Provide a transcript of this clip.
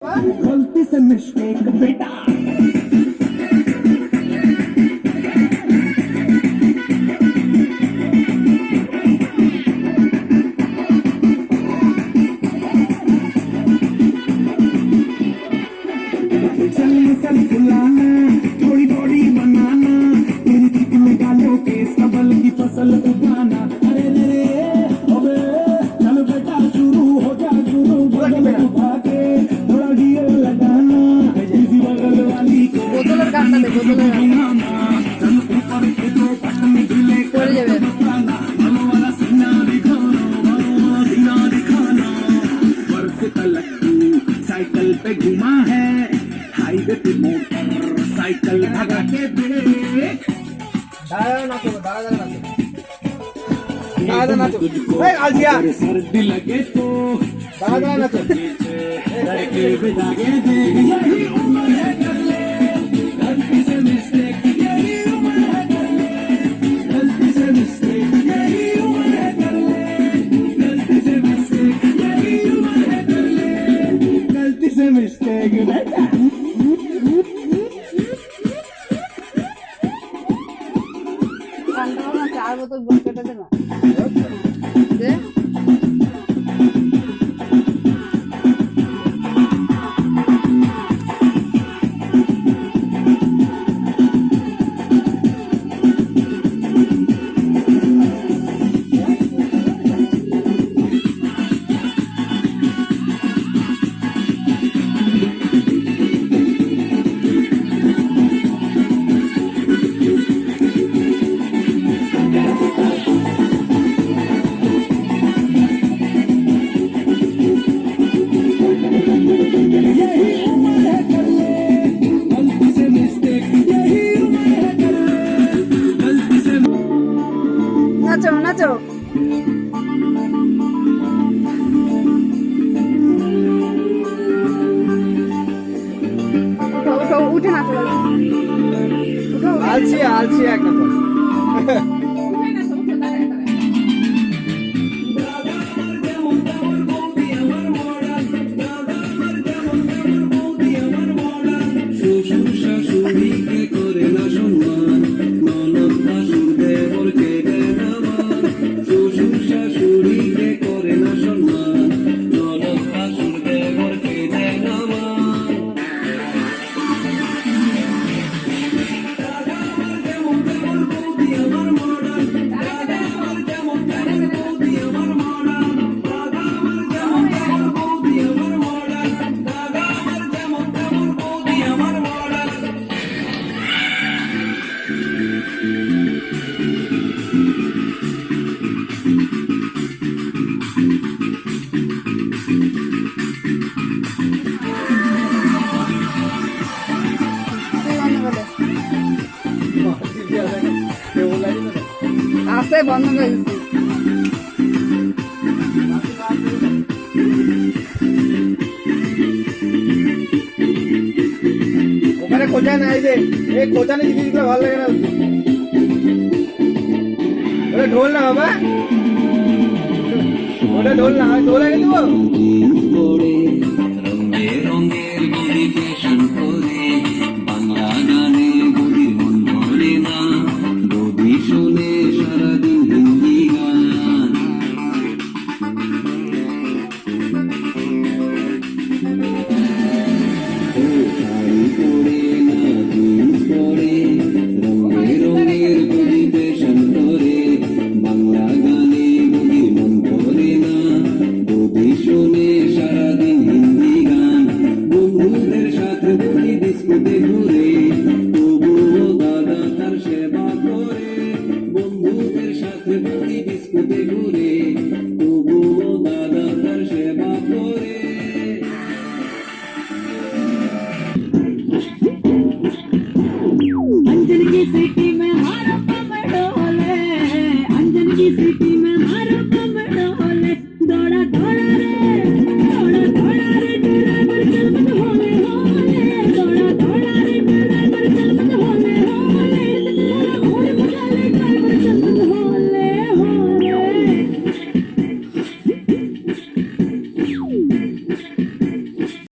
गलती से मिस्टेक बेटा थोड़ी बॉडी बनाना तेरी चिक में गालों के सबल की फसल उगाना अरे रे अबे चल बेटा शुरू हो जा शुरू उठा के थोड़ा गियर लगाना किसी बगल वाली को बोतलेर गानটা দে बोतलेर चल ऊपर के तो पटन ढीले পড়ে যাবে मनो वाला सीना दिखाना मनो वाला सीना दिखाना बर्फ तलक साइकिल पे घुमा है हाईवे पे मोटर साइकिल भगा के देख सर्दी लगे तो लड़के बिदागे देख यही उम्र है कर ले गलती से मिस्टेक यही उम्र है कर ले गलती से मिस्टेक यही उम्र है कर ले गलती से मिस्टेक यही उम्र है कर ले गलती से मिस्टेक बेटा चार बोतल बुस्केटा दे ना दे নাচো নাচো উঠো উঠো উঠে নাচো উঠো আলছি একদম আসে বন্ধ করে দিচ্ছি ওখানে কোচা নাই যে এই কোচানে জিনিসগুলো ভালো লাগে না ওটা ঢোল না বাবা ওটা ঢোল না ঢোল আগে দেবো